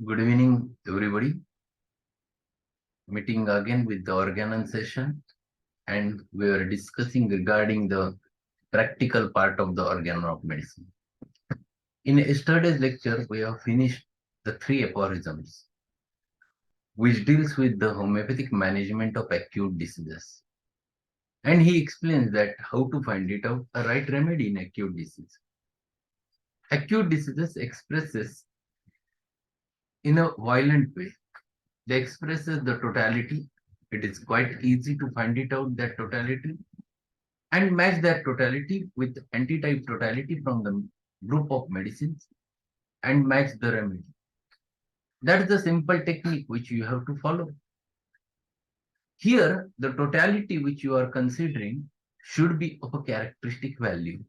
Good evening, everybody. Meeting again with the Organon session, and we are discussing regarding the practical part of the organon of medicine. In yesterday's lecture, we have finished the three aphorisms, which deals with the homeopathic management of acute diseases. And he explains that how to find it out a right remedy in acute disease. Acute diseases expresses in a violent way. They expresses the totality. It is quite easy to find it out that totality and match that totality with antitype totality from the group of medicines and match the remedy. That's the simple technique which you have to follow. Here, the totality which you are considering should be of a characteristic value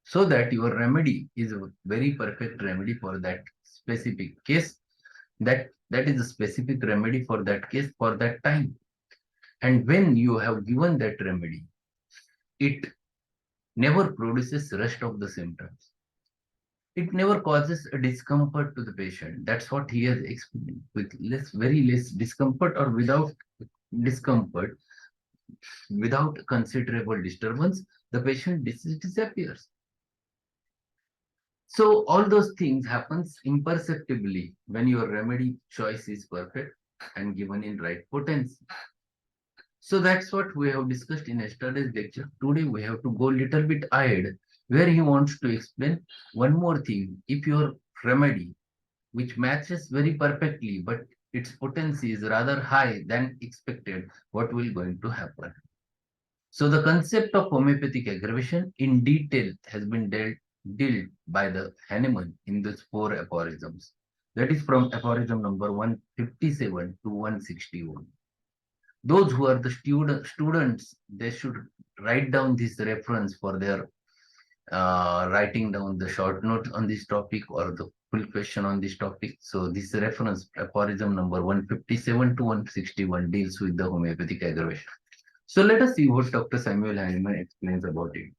so that your remedy is a very perfect remedy for that specific case. That is a specific remedy for that case for that time. And when you have given that remedy, it never produces rest of the symptoms. It never causes a discomfort to the patient. That's what he has explained. With very less discomfort or without discomfort, without considerable disturbance, the patient disease disappears. So all those things happens imperceptibly when your remedy choice is perfect and given in right potency. So that's what we have discussed in yesterday's lecture. Today we have to go a little bit ahead where he wants to explain one more thing. If your remedy, which matches very perfectly, but its potency is rather high than expected, what will going to happen? So the concept of homeopathic aggravation in detail has been dealt by the Hahnemann in these four aphorisms. That is from aphorism number 157 to 161. Those who are the students, they should write down this reference for their writing down the short note on this topic or the full question on this topic. So this reference, aphorism number 157 to 161, deals with the homeopathic aggravation. So let us see what Dr. Samuel Hahnemann explains about it.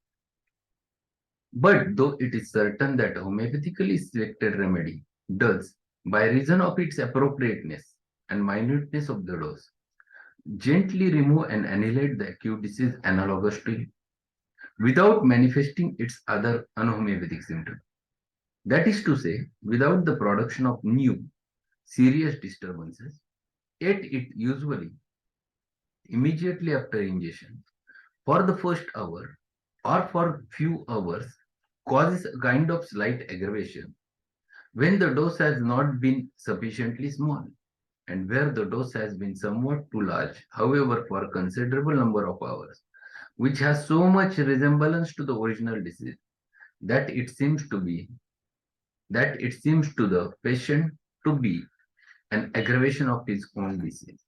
But though it is certain that a homeopathically selected remedy does, by reason of its appropriateness and minuteness of the dose, gently remove and annihilate the acute disease analogous to it, without manifesting its other unhomeopathic symptoms. That is to say, without the production of new, serious disturbances, yet it usually, immediately after ingestion, for the first hour or for few hours, causes a kind of slight aggravation when the dose has not been sufficiently small and where the dose has been somewhat too large, however, for a considerable number of hours, which has so much resemblance to the original disease that it seems to the patient to be an aggravation of his own disease.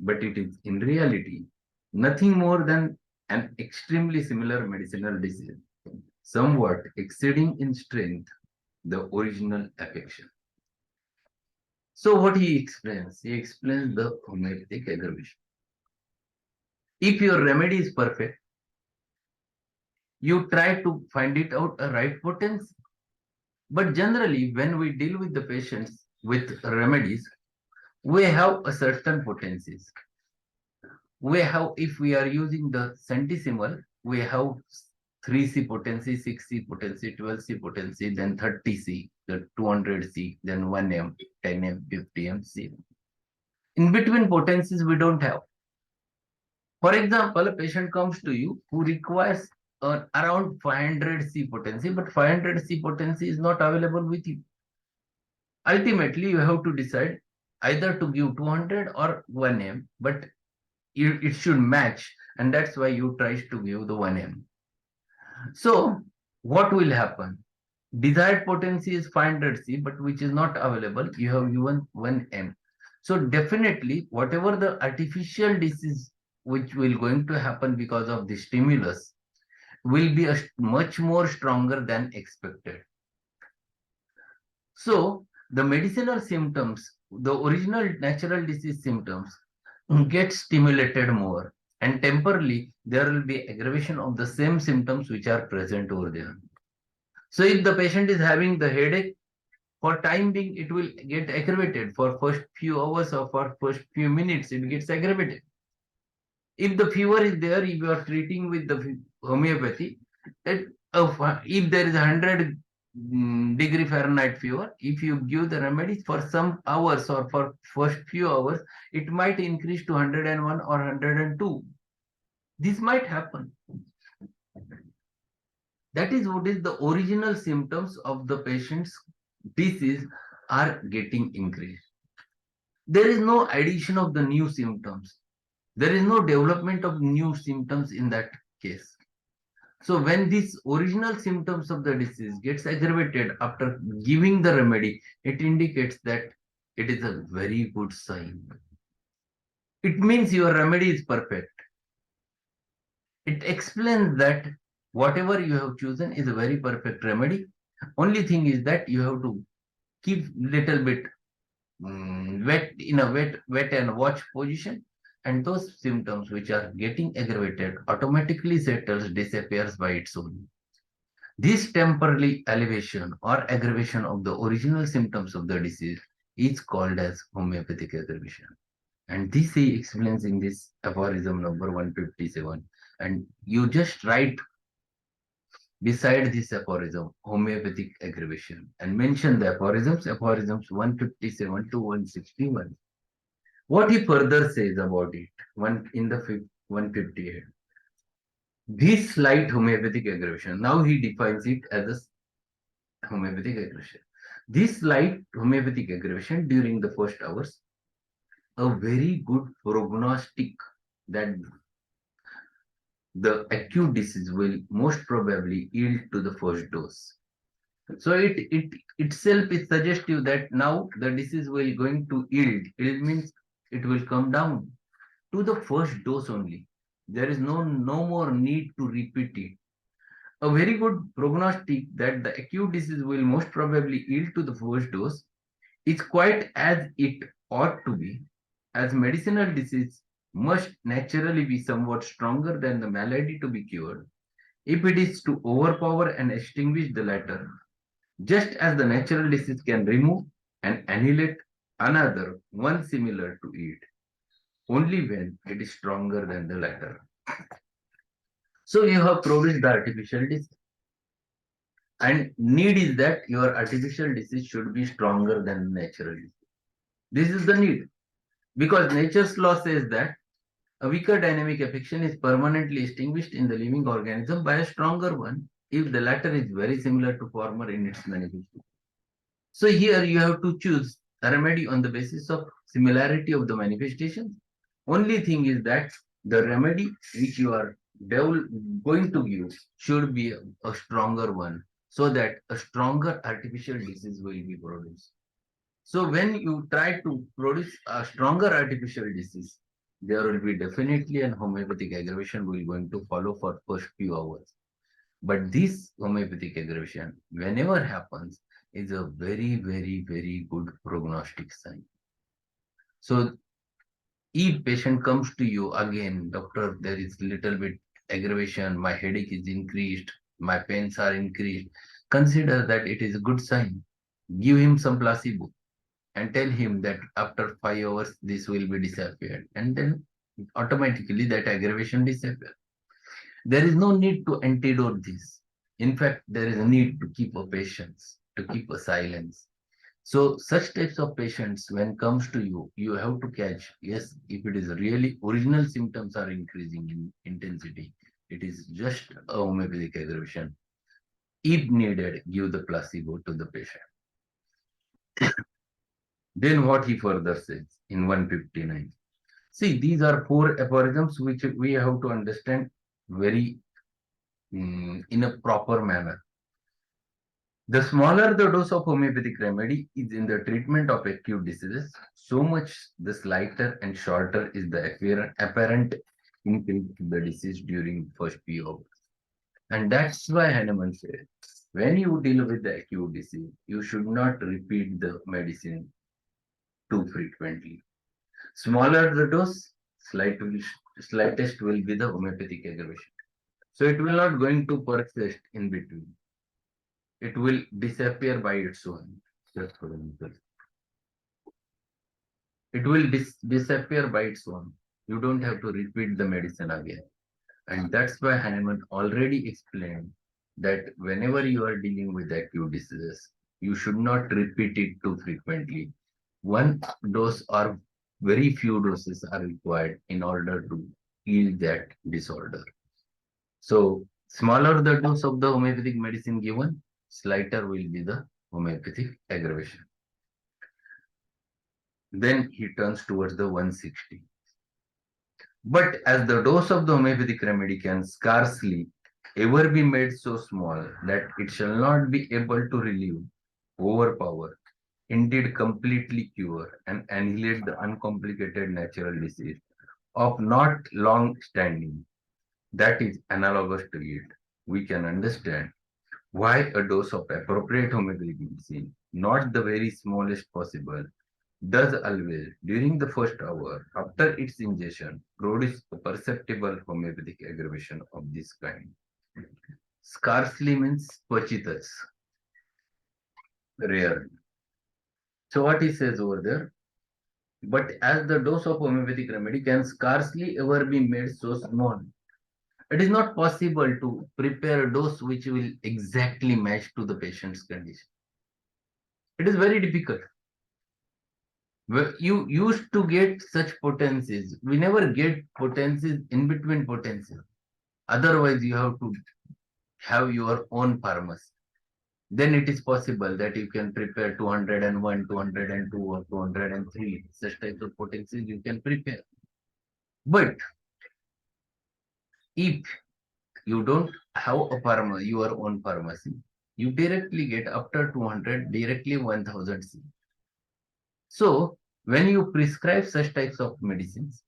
But it is in reality nothing more than an extremely similar medicinal disease, somewhat exceeding in strength the original affection. So what he explains the homeopathic aggravation. If your remedy is perfect, you try to find it out a right potency. But generally, when we deal with the patients with remedies, we have a certain potencies. We have, if we are using the centesimal, we have 3C potency, 6C potency, 12C potency, then 30C, the 200C, then 1M, 10M, 50M, C. In between potencies, we don't have. For example, a patient comes to you who requires around 500C potency, but 500C potency is not available with you. Ultimately, you have to decide either to give 200 or 1M, but it should match, and that's why you try to give the 1M. So, what will happen? Desired potency is 500C, but which is not available, you have given 1M. So, definitely, whatever the artificial disease which will going to happen because of the stimulus will be much more stronger than expected. So, the medicinal symptoms, the original natural disease symptoms, get stimulated more, and temporarily there will be aggravation of the same symptoms which are present over there. So if the patient is having the headache, For time being, it will get aggravated. For first few hours or for first few minutes, it gets aggravated. If the fever is there, if you are treating with the homeopathy, if there is 100 degree Fahrenheit fever, if you give the remedies for some hours or for first few hours, it might increase to 101 or 102. This might happen. That is what is the original symptoms of the patient's disease are getting increased. There is no addition of the new symptoms. There is no development of new symptoms in that case. So when these original symptoms of the disease gets aggravated after giving the remedy, it indicates that it is a very good sign. It means your remedy is perfect. It explains that whatever you have chosen is a very perfect remedy. Only thing is that you have to keep little bit wet in a wet and watch position, and those symptoms which are getting aggravated automatically settles, disappears by its own. This temporary elevation or aggravation of the original symptoms of the disease is called as homeopathic aggravation. And this he explains in this aphorism number 157. And you just write beside this aphorism, homeopathic aggravation, and mention the aphorisms 157 to 161. What he further says about it, in the 158. This slight homeopathic aggravation, now he defines it as a homeopathic aggravation. This slight homeopathic aggravation during the first hours, a very good prognostic that the acute disease will most probably yield to the first dose. So it itself is suggestive that now the disease will going to yield. Yield means it will come down to the first dose only. There is no more need to repeat it. A very good prognostic that the acute disease will most probably yield to the first dose is quite as it ought to be, as medicinal disease must naturally be somewhat stronger than the malady to be cured, if it is to overpower and extinguish the latter, just as the natural disease can remove and annihilate another one similar to it, only when it is stronger than the latter. So you have produced the artificial disease. And need is that your artificial disease should be stronger than natural disease. This is the need. Because nature's law says that a weaker dynamic affection is permanently extinguished in the living organism by a stronger one if the latter is very similar to former in its manifestation. So here you have to choose a remedy on the basis of similarity of the manifestations. Only thing is that the remedy which you are going to give should be a stronger one, so that a stronger artificial disease will be produced. So when you try to produce a stronger artificial disease, there will be definitely an homeopathic aggravation will going to follow for first few hours. But this homeopathic aggravation, whenever happens, is a very, very, very good prognostic sign. So if patient comes to you again, doctor, there is little bit aggravation, my headache is increased, my pains are increased, consider that it is a good sign. Give him some placebo and tell him that after 5 hours this will be disappeared, and then automatically that aggravation disappears. There is no need to antidote this. In fact, there is a need to keep a patience, to keep a silence. So such types of patients, when comes to you, you have to catch, yes, if it is really original symptoms are increasing in intensity, it is just a homeopathic aggravation. If needed, give the placebo to the patient. Then what he further says in 159. See, these are 4 aphorisms which we have to understand very in a proper manner. The smaller the dose of homeopathic remedy is in the treatment of acute diseases, so much the slighter and shorter is the apparent increase in the disease during first few hours. And that's why Hahnemann said, when you deal with the acute disease, you should not repeat the medicine too frequently. Smaller the dose, slightest will be the homeopathic aggravation. So it will not going to persist in between. It will disappear by its own. Just for the it will disappear by its own. You don't have to repeat the medicine again. And that's why Hahnemann already explained that whenever you are dealing with acute diseases, you should not repeat it too frequently. One dose or very few doses are required in order to heal that disorder. So, smaller the dose of the homeopathic medicine given, slighter will be the homeopathic aggravation. Then he turns towards the 160. But as the dose of the homeopathic remedy can scarcely ever be made so small that it shall not be able to relieve, overpower, indeed completely cure, and annihilate the uncomplicated natural disease of not long standing, that is analogous to it, we can understand why a dose of appropriate homeopathic medicine, not the very smallest possible, does always, during the first hour after its ingestion, produce a perceptible homeopathic aggravation of this kind. Scarcely means kwachitas, rare. So what he says over there, but as the dose of homeopathic remedy can scarcely ever be made so small, it is not possible to prepare a dose which will exactly match to the patient's condition. It is very difficult. You used to get such potencies. We never get potencies in between potencies. Otherwise, you have to have your own pharmacy. Then it is possible that you can prepare 201, 202, or 203. Such types of potencies you can prepare. But if you don't have your own pharmacy, you directly get after 200, directly 1000 C. So, when you prescribe such types of medicines,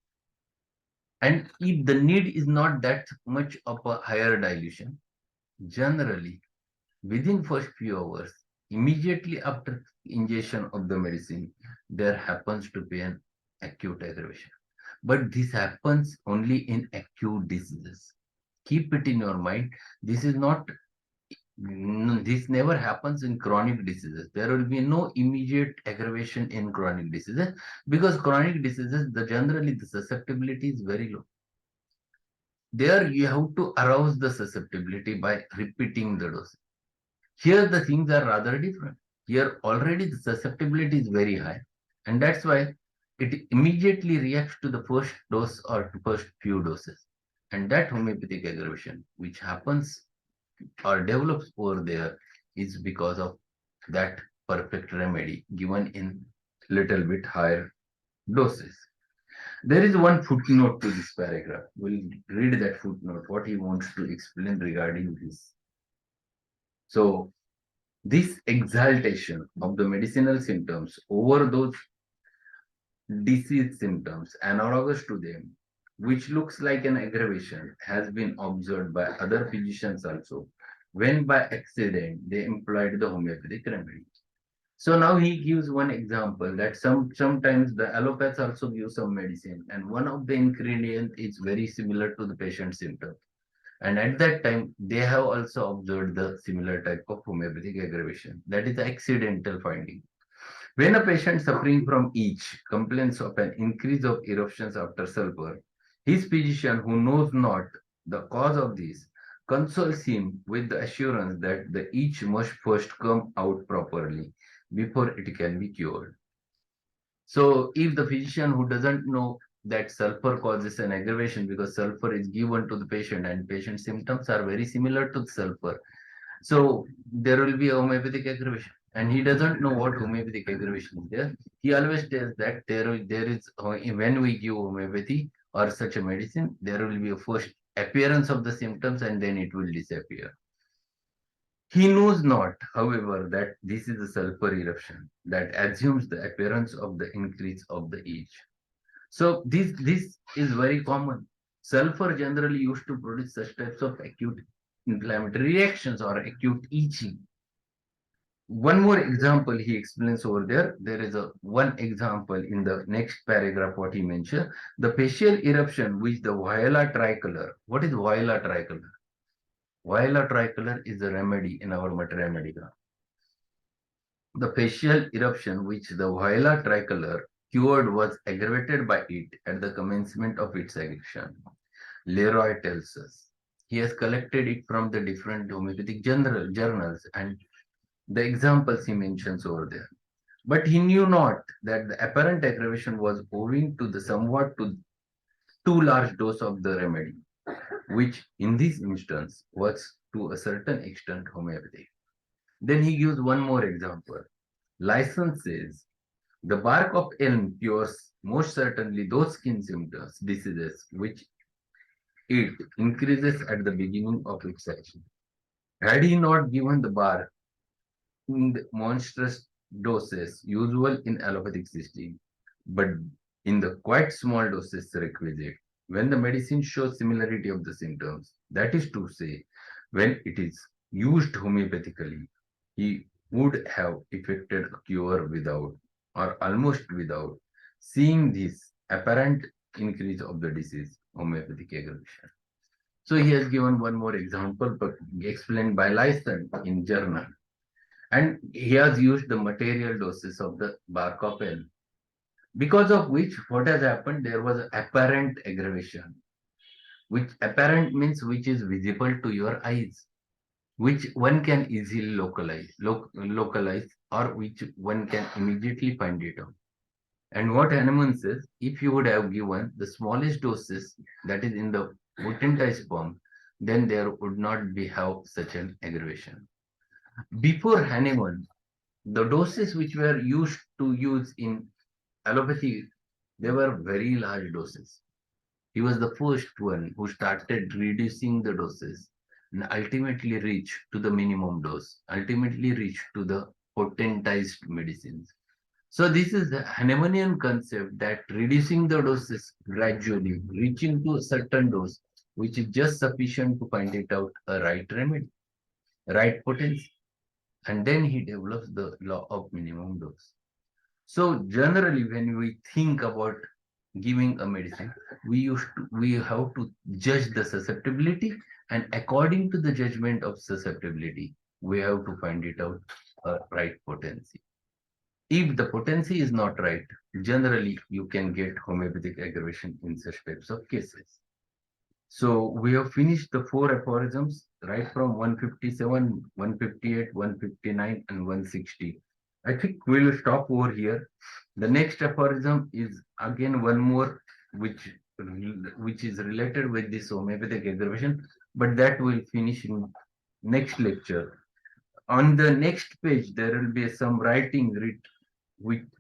and if the need is not that much of a higher dilution, generally within first few hours, immediately after ingestion of the medicine, there happens to be an acute aggravation. But this happens only in acute diseases. Keep it in your mind. This is not this never happens in chronic diseases. There will be no immediate aggravation in chronic diseases because chronic diseases, generally the susceptibility is very low. There you have to arouse the susceptibility by repeating the dose. Here the things are rather different. Here already the susceptibility is very high, and that's why it immediately reacts to the first dose or to first few doses. And that homeopathic aggravation, which happens or develops over there, is because of that perfect remedy given in little bit higher doses. There is one footnote to this paragraph. We'll read that footnote, what he wants to explain regarding this. So, this exaltation of the medicinal symptoms over those disease symptoms analogous to them, which looks like an aggravation, has been observed by other physicians also, when by accident they employed the homeopathic remedy. So now he gives one example that sometimes the allopaths also give some medicine, and one of the ingredient is very similar to the patient's symptom. And at that time, they have also observed the similar type of homeopathic aggravation. That is the accidental finding. When a patient suffering from itch complains of an increase of eruptions after sulfur, his physician, who knows not the cause of this, consoles him with the assurance that the itch must first come out properly before it can be cured. So, if the physician who doesn't know that sulfur causes an aggravation because sulfur is given to the patient and patient symptoms are very similar to sulfur, so there will be a homeopathic aggravation. And he doesn't know what homeopathic aggravation is there. He always tells that there is when we give homeopathy or such a medicine, there will be a first appearance of the symptoms and then it will disappear. He knows not, however, that this is a sulfur eruption that assumes the appearance of the increase of the itch. So this is very common. Sulfur generally used to produce such types of acute inflammatory reactions or acute itching. One more example he explains over there. There is a one example in the next paragraph what he mentioned. The facial eruption which the viola tricolor. What is viola tricolor? Viola tricolor is a remedy in our mater medica. The facial eruption which the Viola tricolor cured was aggravated by it at the commencement of its action. Leroy tells us. He has collected it from the different homeopathic journals and the examples he mentions over there. But he knew not that the apparent aggravation was owing to the somewhat too large dose of the remedy, which in this instance was to a certain extent homeopathic. Then he gives one more example. License says the bark of elm cures most certainly those skin symptoms, diseases, which it increases at the beginning of its action. Had he not given the bark in the monstrous doses usual in allopathic system, but in the quite small doses requisite, when the medicine shows similarity of the symptoms, that is to say, when it is used homeopathically, he would have effected a cure without or almost without seeing this apparent increase of the disease, homeopathic aggravation. So he has given one more example, but explained by Lyson in journal. And he has used the material doses of the bark of elm. Because of which, what has happened, there was apparent aggravation, which apparent means which is visible to your eyes, which one can easily localize, or which one can immediately find it out. And what Hahnemann says, if you would have given the smallest doses, that is in the potentized form, then there would not be have such an aggravation. Before Hahnemann, the doses which were used to use in allopathy, they were very large doses. He was the first one who started reducing the doses and ultimately reached to the minimum dose, ultimately reached to the potentized medicines. So this is the Hahnemannian concept that reducing the doses gradually, reaching to a certain dose, which is just sufficient to find it out a right remedy, right potency. And then he develops the law of minimum dose. So generally, when we think about giving a medicine, we have to judge the susceptibility, and according to the judgment of susceptibility, we have to find it out a right potency. If the potency is not right, generally you can get homeopathic aggravation in such types of cases. So we have finished the four aphorisms right from 157, 158, 159, and 160. I think we will stop over here. The next aphorism is again one more which is related with this homeopathic aggravation, but that will finish in next lecture. On the next page, there will be some writing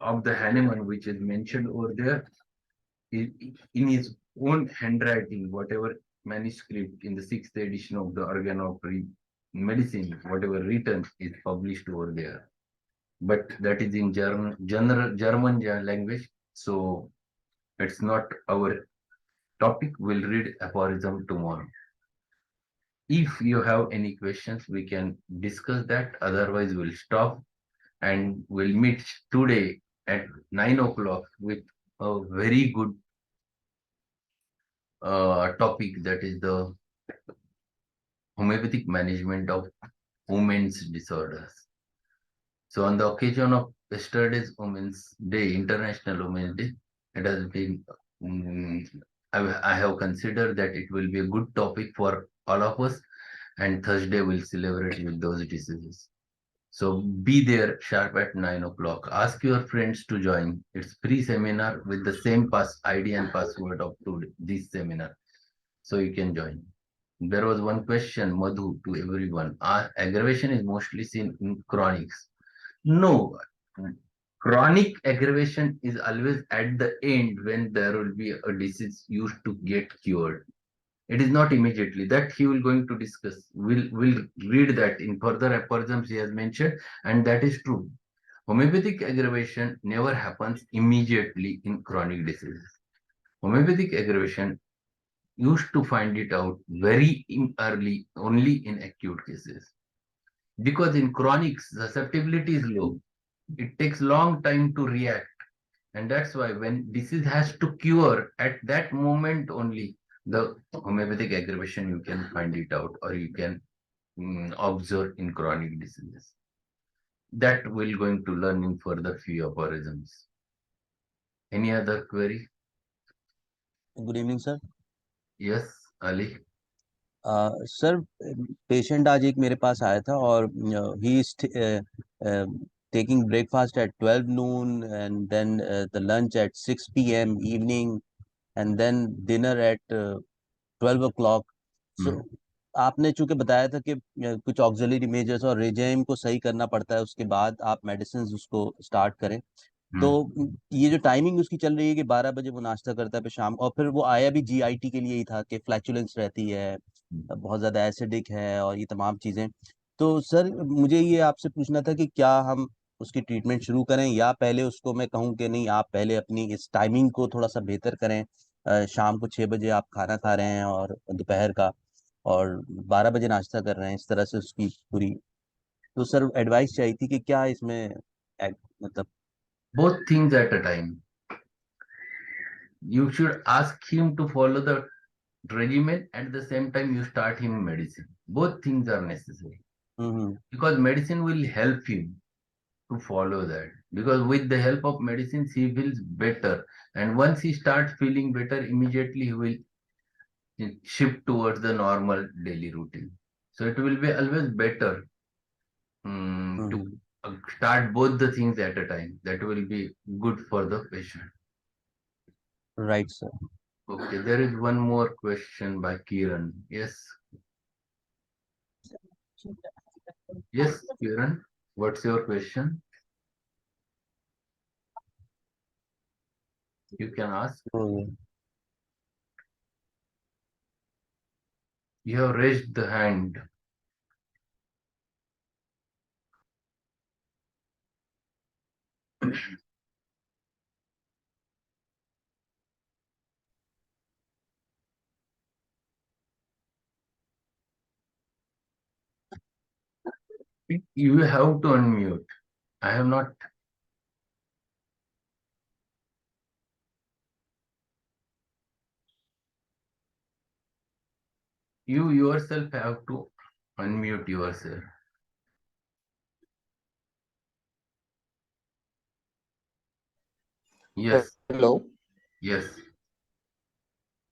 of the Hahnemann, which is mentioned over there in his own handwriting, whatever manuscript in the sixth edition of the Organon of Medicine, whatever written is published over there. But that is in German language, so it's not our topic. We'll read aphorism tomorrow. If you have any questions, we can discuss that. Otherwise, we'll stop and we'll meet today at 9 o'clock with a very good topic, that is the homeopathic management of women's disorders. So on the occasion of yesterday's Women's Day, International Women's Day, it has been, I have considered that it will be a good topic for all of us, and Thursday we'll celebrate with those diseases. So be there sharp at 9 o'clock. Ask your friends to join. It's free seminar with the same ID and password of this seminar. So you can join. There was one question, Madhu, to everyone. Aggravation is mostly seen in chronics. No, chronic aggravation is always at the end when there will be a disease used to get cured. It is not immediately. That he will going to discuss. We'll read that in further aphorisms he has mentioned, and that is true. Homeopathic aggravation never happens immediately in chronic diseases. Homeopathic aggravation used to find it out very early, only in acute cases. Because in chronics, susceptibility is low. It takes long time to react. And that's why when disease has to cure, at that moment only, the homeopathic aggravation, you can find it out, or you can observe in chronic diseases. That we're going to learn in further few aphorisms. Any other query? Good evening, sir. Yes, Ali. Sir, patient आज एक मेरे पास आया था और he is taking breakfast at 12 noon and then the lunch at 6 p.m. evening and then dinner at 12 o'clock. So आपने चूंकि बताया था कि कुछ ऑक्सिलरी मेजर्स और रेजिम को सही करना पड़ता है, उसके बाद आप मेडिसिन उसको स्टार्ट करें। तो ये जो टाइमिंग उसकी चल रही है कि 12 बजे वो नाश्ता करता है, फिर शाम, और फिर वो आया भी जीआईटी के लिए ही था कि फ्लैचुलेंस रहती है, बहुत ज़्यादा एसिडिक है और ये तमाम चीज़ें। तो सर, मुझे ये आपसे पूछना था कि क्या हम उसकी ट्रीटमेंट शुरू करें या पहले उसको मैं कहूँ कि नहीं, आप पहले अपनी इस टाइमिंग को थोड़ा सा बेहतर करें। शाम को 6 बजे आप खाना खा रहे हैं और दोपहर का, और 12 बजे नाश्ता कर रहे हैं, इस तरह से उसकी पूरी। तो सर, एडवाइस चाहिए थी कि क्या इसमें मतलब। Both things at a time. You should ask him to follow the regimen, at the same time you start him medicine. Both things are necessary hmm. because medicine will help him to follow that, because with the help of medicines he feels better, and once he starts feeling better, immediately he will shift towards the normal daily routine. So it will be always better to hmm. start both the things at a time. That will be good for the patient. Right sir. Okay, there is one more question by Kiran. Yes, yes, Kiran, what's your question? You can ask. You have raised the hand. You have to unmute. I have not. You yourself have to unmute yourself. Yes, hello yes.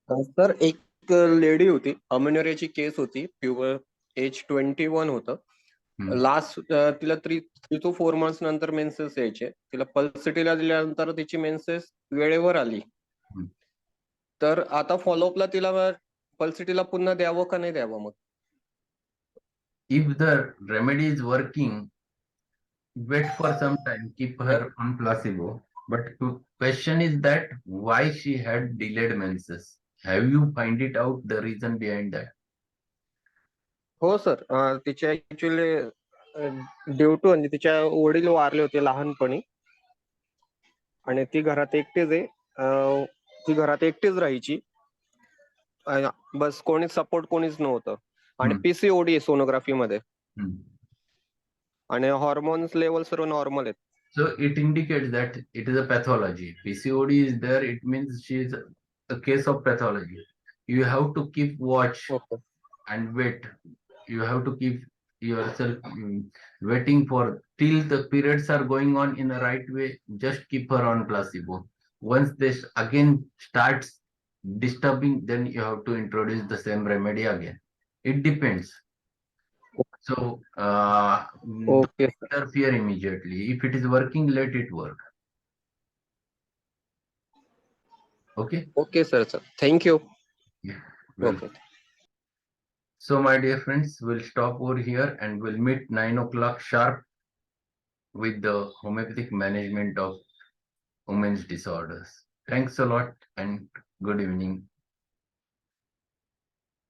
Sir, एक lady होती, अमेनोरियाची case होती, pure as 21 होतं. Last तिला 3 to 4 months नंतर menses यायचे. तिला पल्सिटीला दिल्यानंतर तिची मेन्सेस वेळेवर आली. तर आता फॉलोअपला तिला पल्सिटीला पुन्हा द्यावं का नाही द्यावं मग? If the remedy is working, wait for some time, keep her on placebo. But the question is that why she had delayed menses? Have you find it out the reason behind that? हो sir, तिच्या actually due to म्हणजे तिच्या वडील वारले होते लहानपणी आणि ती घरात एकटीच आहे. ती घरात एकटीच राहायची. बस कोणीच सपोर्ट कोणीच नव्हतं. आणि पीसीओडी आहे सोनोग्राफी मध्ये. आणि हॉर्मोन्स लेवल सर्व नॉर्मल आहेत. So it indicates that it is a pathology. PCOD is there, it means she is a case of pathology. You have to keep watch and wait. You have to keep yourself waiting for till the periods are going on in the right way. Just keep her on placebo. Once this again starts disturbing, then you have to introduce the same remedy again. It depends. So don't interfere immediately. If it is working, let it work. Okay. Okay, sir. Thank you. Yeah. Well. Okay. So my dear friends, we'll stop over here and we'll meet 9 o'clock sharp with the homeopathic management of women's disorders. Thanks a lot and good evening.